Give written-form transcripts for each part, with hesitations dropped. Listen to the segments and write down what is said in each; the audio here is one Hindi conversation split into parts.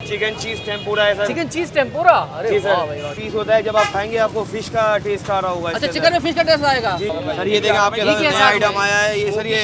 चिकन चीज टेम्पुरा है सर। चिकन चीज टेम्पुरा, अरे जी वाह सर, भाई वाह। पीस होता है, जब आप खाएंगे आपको फिश का टेस्ट आ रहा होगा। अच्छा, चिकन में फिश का टेस्ट आएगा। जी सर, ये देखा आपके ये साथ क्या नया साथ आइटम में? आया है ये सर, ये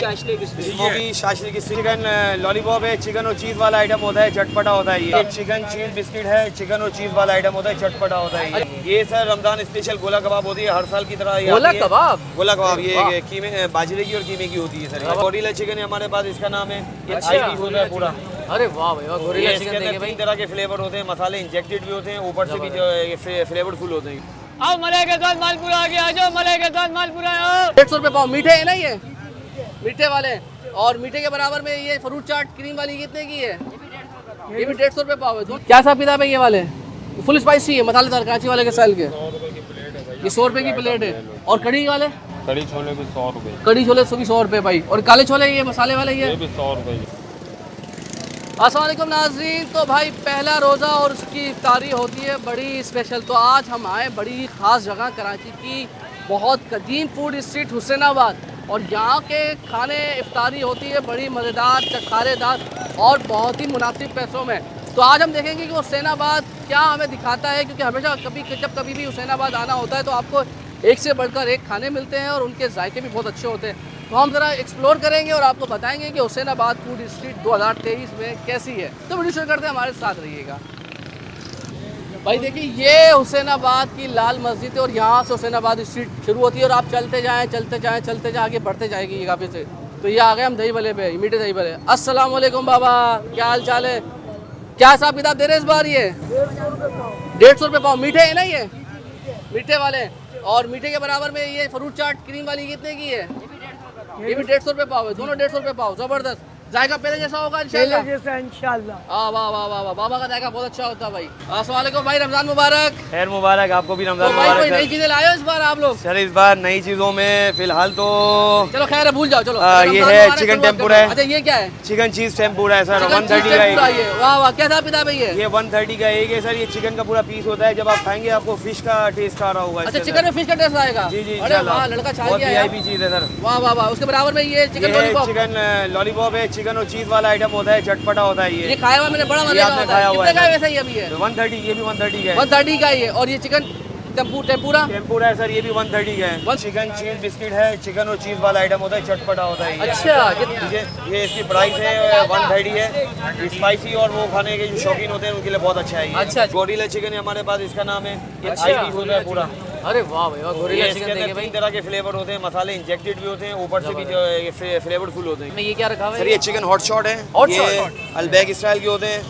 स्मोकी शाशलिक चिकन लॉलीपॉप है। चिकन और चीज वाला आइटम होता है, चटपटा होता है। ये चिकन चीज बिस्किट है, चिकन और चीज वाला आइटम होता है, चटपटा होता है। ये सर रमजान स्पेशल गोला कबाब होती है हर साल की तरह। गोला कबाब, गोला कबाब ये कीमे बाजरे की और कीमे की होती है सर। गोरिल्ला चिकन है हमारे पास, इसका नाम है। ये अच्छा। 5 पीस होता है पूरा। अरे वाह भाई वाह। गोरिल्ला इसके चिकन अंदर देंगे 3 भाई। तरह के फ्लेवर होते हैं, मसाले इंजेक्टेड भी होते हैं, ऊपर से भी जो फ्लेवरफुल होते हैं। आओ मलाई के साथ मालपुरा आ गया, आ जाओ मलाई के साथ मालपुरा। 150 रुपए पाव। मीठे है ना ये, मीठे वाले। और मीठे के बराबर में ये फ्रूट चाट क्रीम वाली कितने की है? ये भी 150 रुपए पाव है। क्या सा पिता है ये वाले? फुल स्पाइसी है, मसालेदार कराची वाले के स्टाइल के। ये 100 रुपए की प्लेट है। और कड़ी वाले? कड़ी छोले भी 100 रुपए। कड़ी छोले भी 100 रुपए भाई। और काले छोले ये मसाले वाले ये भी 100 रुपए। अस्सलाम वालेकुम नाज़रीन। तो भाई पहला रोज़ा और उसकी इफ्तारी होती है बड़ी स्पेशल। तो आज हम आए बड़ी ख़ास जगह कराची की बहुत कदीम फूड स्ट्रीट हुसैनाबाद, और यहाँ के खाने इफ्तारी होती है बड़ी मज़ेदार, चटखारेदार और बहुत ही मुनासिब पैसों में। तो आज हम देखेंगे कि हुसैनाबाद क्या हमें दिखाता है, क्योंकि हमेशा जब कभी भी हुसैनाबाद आना होता है तो आपको एक से बढ़कर एक खाने मिलते हैं और उनके जायके भी बहुत अच्छे होते हैं। तो हम ज़रा एक्सप्लोर करेंगे और आपको बताएंगे कि हुसैनाबाद फूड स्ट्रीट 2023 में कैसी है। तो वीडियो शुरू करते हैं, हमारे साथ रहिएगा। भाई देखिए, ये हुसैनाबाद की लाल मस्जिद है और यहाँ से हुसैनाबाद स्ट्रीट शुरू होती है और आप चलते जाएँ चलते जाएँ चलते जाएँ, आगे बढ़ते जाएगी ये काफ़ी से। तो ये आ गए हम दही भले पे, मीठे दही भले। अस्सलाम वालेकुम बाबा, क्या हाल चाल है? क्या हिसाब किताब दे रहे इस बार? ये 150 रुपये पाव। मीठे है ना ये, मीठे वाले। और मीठे के बराबर में ये फ्रूट चाट क्रीम वाली कितने की है? ये भी 150 रुपये पाव है। दोनों 150 रुपये पाव। ज़बरदस्त। जायका पहले जैसा होगा इंशाल्लाह। वाह वाह वाह वाह, बाबा का जायका बहुत अच्छा होता है भाई। अस्सलाम वालेकुम भाई, रमज़ान मुबारक। खैर मुबारक, आपको भी रमजान तो भाई कोई मुबारक नई सर। चीज़ें लाए हो इस बार आप लोग? सर इस बार नई चीज़ों में फिलहाल तो चलो खैर है, भूल जाओ चलो। ये रमज़ान है मुबारक, चिकन शुरुआत टेम्पुरा करते हैं। है। अच्छा, ये क्या है? चिकन चीज टेम्पुरा है सर, चिकन 130 चीज़ का टेम्पुरा एक। ये। वाह वाह, क्या हिसाब किताब है ये? ये 130 का एक है सर। ये चिकन का पूरा पीस होता है, जब आप खाएंगे आपको फिश का टेस्ट आ रहा होगा। अच्छा, इसके चिकन अंदर। में फिश का टेस्ट आएगा? जी जी, अरे वाह, लड़का छा बहुत गया यार। VIP चीज़ है सर। वाह वाह वाह। उसके बराबर में ये चिकन ये लॉलीपॉप। चिकन लॉलीपॉप है, चिकन और चीज वाला आइटम होता है, चटपटा होता है ये ये। खाया हुआ मैंने, बड़ा मजे ये का आपने होता खाया है। हुआ कितने है का है सर। वैसे? ये भी है 130, ये भी 130 का है। 130 का ही है। और ये चिकन टेम्पुरा टेम्पुरा है सर, ये भी 130 का है। चिकन चीज बिस्किट है, चिकन और चीज वाला आइटम होता है, चटपटा होता है ये। अच्छा, ठीक है, ये इसकी प्राइस है 130 है। स्पाइसी और वो खाने के जो शौकीन होते हैं उनके लिए बहुत अच्छा है ये। अच्छा। गोरिल्ला चिकन है हमारे पास, इसका नाम है। ये अच्छा। 5 पीस होता है पूरा। अरे वाह भाई वाह। गोरिल्ला इसके चिकन अंदर देंगे 3 भाई। तरह के फ्लेवर होते हैं, मसाले इंजेक्टेड भी होते हैं, ऊपर से भी जो फ्लेवरफुल होते हैं। में ये क्या रखा हुआ सर है? ये चिकन हॉट शॉट है। हॉट ये शॉट? अलबैग स्टाइल के होते हैं।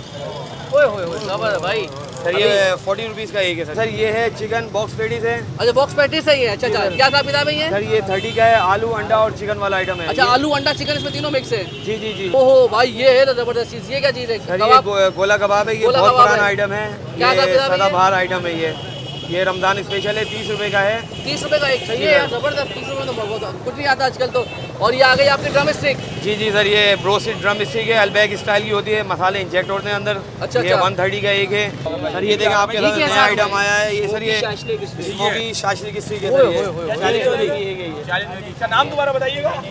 ओए होए होए, जबरदस्त भाई। सर ये 40 रुपीज़ का एक है सर। सर ये है चिकन बॉक्स पेटीज है। अच्छा, बॉक्स पैटीज है ये। अच्छा अच्छा, क्या हिसाब किताब है ये? सर ये 30 का है, आलू अंडा और चिकन वाला आइटम है। अच्छा, आलू अंडा चिकन इसमें तीनों मिक्स है। जी जी जी। ओहो भाई, ये है तो जबरदस्त चीज। ये क्या चीज है? सर ये कबाब? गोला कबाब है, ये गोला बहुत कबाब पुराना है। आइटम है। क्या ये हिसाब किताब है ये? सदाबहार आइटम है ये रमजान स्पेशल है, 30 रुपए का है। 30 रुपए का एक। सही है यार, जबरदस्त। 30 रुपए तो बहुत कुछ नहीं आता आजकल तो। और ये आ गई आपकी ड्रम स्टिक। जी जी सर, ये ब्रोस्टेड ड्रम स्टिक है, अलबैग स्टाइल की होती है, मसाले इंजेक्ट होते हैं अंदर। अच्छा, ये अच्छा। 130 का एक है सर। ये देखा आपके ये साथ क्या नया साथ आइटम में? आया है ये सर। ये स्मोकी शाशलिक स्टिक है ओए सर। होए ये होए, 40 रुपए की एक है ये। 40 रुपए की। नाम दोबारा बताइएगा।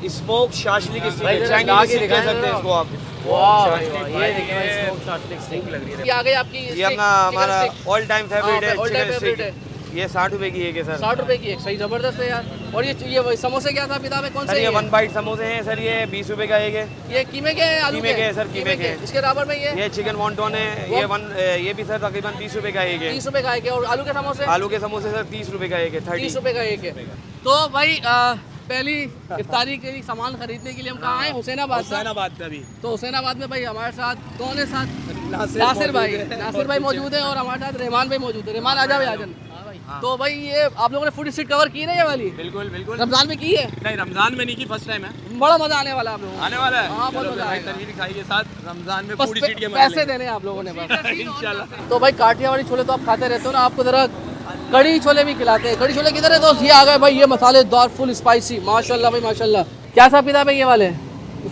स्मोक शाशलिक स्टिक भाई है, जरा चाइनीज ला के स्टिक कह दिखाएं सकते हैं जरा। इसको आप। वाह भाई वाह, ये देखिए भाई, स्मोक शाशलिक स्टिक लग रही है। ये आ गई आपकी ये स्टिक, अपना चिकन हमारा स्टिक। ऑल टाइम फेवरेट है, all time chicken favorite stick. ये 60 रुपए की एक है सर। 60 रुपए की एक। सही, जबरदस्त है यार। और ये वही समोसे क्या था किताब है? कौन सर से? ये 1 बाइट समोसे हैं सर, ये 20 रुपए का एक है। ये कीमे के हैं? आलू कीमे के हैं सर, कीमे के। इसके बराबर में ये चिकन वॉन्टोन है, ये भी सर तकरीबन 30 रुपए का एक है। 30 रुपए का एक है। और आलू के समोसे? आलू के समोसे सर 30 रुपए का एक है, 30 30। रुपए का एक है। तो भाई पहली इफ्तारी के लिए सामान खरीदने के लिए हम कहाँ आए? हुसैनाबाद। हुसैनाबाद पे अभी तो हुसैनाबाद में भाई हमारे साथ कौन है? साथ नासिर भाई। नासिर भाई मौजूद है और हमारे साथ रहमान भाई मौजूद है। रहमान आ जाओ आजन। तो भाई ये आप लोगों ने फूड स्ट्रीट कवर की ना ये वाली? बिल्कुल बिल्कुल। रमजान में की है? नहीं, रमजान में नहीं की, फर्स्ट टाइम है। बड़ा मजा आने वाला है आप लोगों को। आने वाला है। हाँ, बहुत चलो मजा फिर भाई, आएगा। तनवीर खाई के साथ रमजान में बस फूड स्ट्रीट के पैसे देने हैं आप लोगों ने बस। इंशाल्लाह। तो भाई काठियावाड़ी छोले तो आप खाते रहते हो ना, आपको जरा कड़ी छोले भी खिलाते हैं। कड़ी छोले किधर है दोस्त? ये आ गए भाई, ये मसालेदार फुल स्पाइसी, माशाल्लाह भाई माशाल्लाह। क्या हिसाब किताब है ये वाले?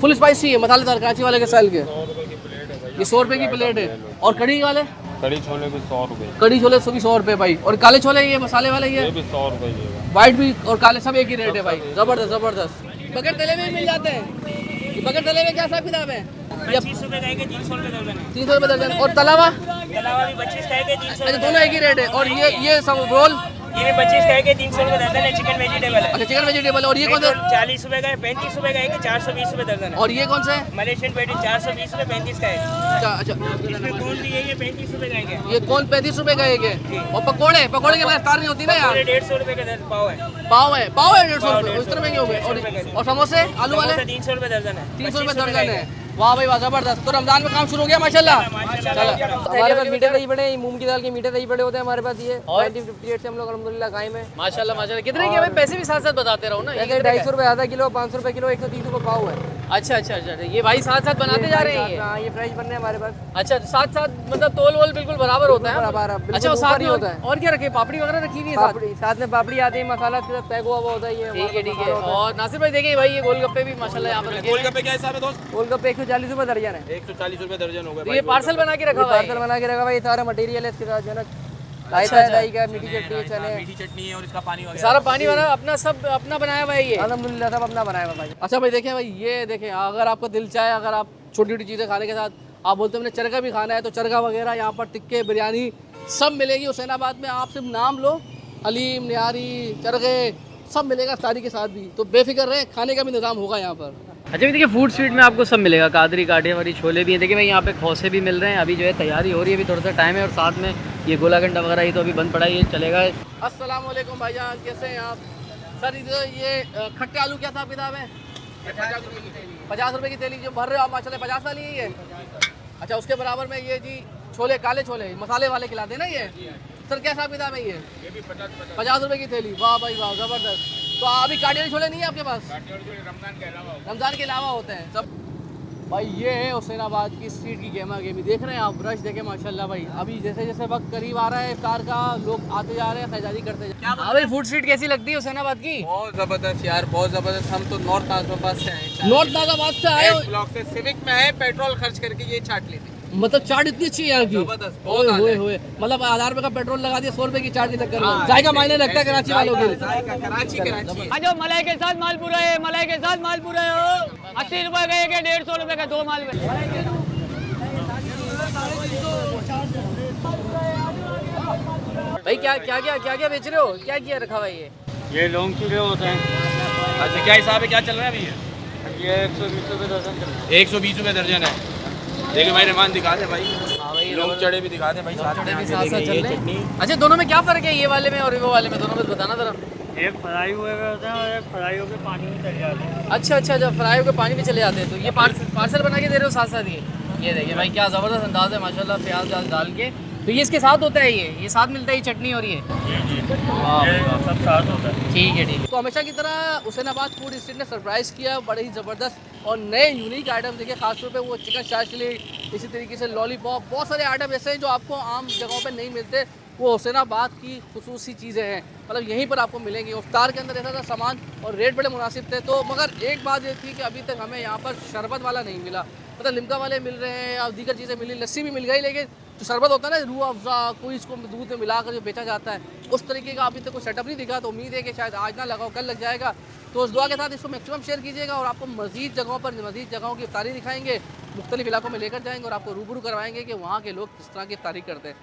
फुल स्पाइसी है, मसालेदार कराची वाले के स्टाइल के। ये 100 रुपए की प्लेट है। और कड़ी वाले? कड़ी छोले भी 100 रुपए। कड़ी छोले भी 100 रुपए भाई। और काले छोले ये मसाले वाले ये भी 100 रुपए की है। व्हाइट भी और काले सब एक ही रेट है भाई। जबरदस्त जबरदस्त। बगैर तले में मिल जाते हैं। ये बगैर तले में क्या हिसाब किताब है? ये 25 रुपए का है, 300 रुपए दर्जन है। 300 रुपये दर्जन। और तलावा? तलावा भी 25 का है, 300 अच्छा दोनों एक ही रेट है। और ये सब रोल? ये भी 25 का है, 300 रुपए दर्जन है। चिकन वेजिटेबल है। अच्छा चिकन वेजिटेबल। और ये कौन सा? 40 रुपए का है, 35 रुपए का है, 420 रुपए दर्जन है। और ये कौन सा है? मलेशियन पेटी 420 रुपए, 35 का है। अच्छा अच्छा इसमें कौन भी है, ये 35 रुपए का है। ये कौन 35 रुपए का एक है। और पकोड़े के बाद इफ्तार नहीं होती ना यार? 150 रुपए का पाव है। पाव है 150 रुपये, इस तरह महंगे हो गए। और समोसे आलू वाले? 300 रुपए दर्जन है। 300 रुपये दर्जन है। वाह भाई वाह जबरदस्त। तो रमजान में काम शुरू हो गया माशाल्लाह। हमारे पास मीठे दही बड़े, मूंग की दाल के मीठे दही बड़े होते हैं हमारे पास। ये 1958 से हम लोग अल्हम्दुलिल्लाह कायम है। माशाल्लाह माशाल्लाह। कितने के भाई? पैसे भी साथ साथ बताते रहो ना। ये जैसे 250 रुपये आधा किलो, 500 रुपये किलो, 130 रुपये पाव है। अच्छा अच्छा अच्छा ये भाई साथ साथ बनाते जा रहे हैं ये? हाँ ये फ्रेश बन रहे हैं हमारे पास। अच्छा साथ साथ मतलब तोल वोल बिल्कुल बराबर होता है? बराबर, बिल्कुल अच्छा और ऊपर साथ ही में होता है। और क्या रखे? पापड़ी वगैरह रखी हुई है साथ? साथ में पापड़ी आती है, मसाला इसके साथ पैक हुआ होता है। ये ठीक है ठीक है। और नासिर भाई देखें भाई ये गोलगप्पे भी माशाल्लाह यहाँ पर रखे हैं। गोलगप्पे क्या हिसाब है दोस्त? गोलगप्पे 140 रुपये दर्जन है। 140 रुपए दर्जन हो गए तो ये पार्सल बना के रखा हुआ पार्सल है? बना के रखा भाई, सारा मटेरियल है इसके साथ जो है ना। रायता है, दही का, मीठी चटनी है, चने। मीठी चटनी है और इसका पानी वगैरह सारा पानी वाला अपना सब अपना बनाया हुआ है ये? अल्हम्दुलिल्लाह सब अपना बनाया हुआ भाई। अच्छा भाई देखें भाई ये देखें, अगर आपका दिल चाहे, अगर आप छोटी छोटी चीज़ें खाने के साथ आप बोलते हैं मैंने चरगा भी खाना है, तो चरगा वगैरह यहाँ पर टिक्के बिरयानी सब मिलेगी हुसैनाबाद में। आप सिर्फ नाम लो, हलीम निहारी चरगे सब मिलेगा इफ्तारी के साथ भी। तो बेफिक्र रहे, खाने का भी इंतजाम होगा यहाँ पर। अच्छा भी देखिए फूड स्ट्रीट में आपको सब मिलेगा। कादरी काठियावाड़ी छोले भी हैं। देखिए भाई यहाँ पे खौसे भी मिल रहे हैं। अभी जो है तैयारी हो रही है, अभी थोड़ा सा टाइम है। और साथ में ये गोला घंटा वगैरह ये तो अभी बंद पड़ा है, ये चलेगा। अस्सलाम वालेकुम भाईजान, कैसे हैं आप? सर ये खट्टे आलू क्या था किताब है? 50 रुपये की थैली जो भर रहे हो आप माशाल्लाह, 50 वाली है ये? अच्छा उसके बराबर में ये जी छोले, काले छोले मसाले वाले खिलाते हैं ना ये? सर क्या हिसाब किताब है ये? 50 रुपये की थैली। वाह भाई वाह ज़बरदस्त। तो अभी काटियावाड़ी छोले नहीं है आपके पास? रमज़ान के अलावा होते हैं सब। भाई ये है हुसैनाबाद की स्ट्रीट की गेमा गेमी। देख रहे हैं आप, रश देखें माशाल्लाह भाई। अभी जैसे जैसे वक्त करीब आ रहा है इफ्तार का, लोग आते जा रहे हैं, खरीदारी करते जा रहे हैं। हाँ भाई फूड स्ट्रीट कैसी लगती है हुसैनाबाद की? बहुत जबरदस्त यार, बहुत जबरदस्त। हम तो नॉर्थ नाज़िमाबाद से आए। नॉर्थ नाज़िमाबाद से आए हो? ब्लॉक से सिविक में आए, पेट्रोल खर्च करके ये चाट लेते। मतलब चाट इतनी अच्छी है यहाँ की? जबरदस्त, बहुत ओए होए मतलब 1000 रुपए का पेट्रोल लगा दिया, 100 रुपए की चाट की चक्कर में। जायका मायने रखता है कराची वालों के लिए। कराची जो मलाई के साथ मालपुरा है, मलाई के साथ मालपुरा है। 80 रुपए का एक है, 150 रुपए का 2 माल में। भाई क्या क्या क्या क्या क्या बेच रहे हो? क्या किया रखा हुआ है ये लॉन्ग चूड़े होते हैं। अच्छा क्या हिसाब है, क्या चल रहा है अभी ये 120 रुपये दर्जन चल रहा है। 120 रुपए दर्जन है। देखिए भाई रहमान दिखा दे भाई, लोग चढ़े भी दिखा दे भाई, साथ में आके साथ साथ देखें, चल ये रहे चटनी। हैं। अच्छा दोनों में क्या फ़र्क है, ये वाले में और वो वाले में? दोनों में बताना ज़रा। एक फ्राई हुए होते हैं और एक फ्राई होकर पानी में चले जाते हैं। अच्छा अच्छा जब फ्राई होकर पानी में चले जाते हैं। तो ये पार्सल बना के दे रहे हो साथ साथ? ये देखिए भाई क्या ज़बरदस्त अंदाज़ है माशाल्लाह, प्याज व्याज डाल के। तो ये इसके साथ होता है, ये साथ मिलता है ये चटनी और ये? जी सब साथ होता है। ठीक है ठीक। तो हमेशा की तरह हुसैनाबाद फूड स्ट्रीट ने सरप्राइज़ किया, बड़े ही ज़बरदस्त और नए यूनिक आइटम देखिए। खासतौर पे वो चिकन शाशली, इसी तरीके से लॉलीपॉप, बहुत सारे आइटम ऐसे हैं जो आपको आम जगहों पे नहीं मिलते। वो हुसैनाबाद की खुसूसी चीज़ें हैं, मतलब यहीं पर आपको मिलेंगी। इफ्तार के अंदर ऐसा था सामान और रेट बड़े मुनासिब थे। तो मगर एक बात ये थी कि अभी तक हमें यहाँ पर शरबत वाला नहीं मिला। मतलब लिमका वाले मिल रहे हैं और दीगर चीज़ें मिली, लस्सी भी मिल गई, लेकिन जो शरबत होता है ना रूह अफ़ज़ा, कोई इसको दूध में मिलाकर जो बेचा जाता है, उस तरीके का अभी तक कोई सेटअप नहीं दिखा। तो उम्मीद है कि शायद आज ना लगाओ कल लग जाएगा। तो उस दुआ के साथ इसको मैक्सिमम शेयर कीजिएगा और आपको मज़ीद जगहों की इफ्तारी दिखाएंगे, मुख्तलिफ इलाकों में लेकर जाएंगे और आपको रूबरू करवाएंगे कि वहाँ के लोग किस तरह की इफ्तारी करते हैं।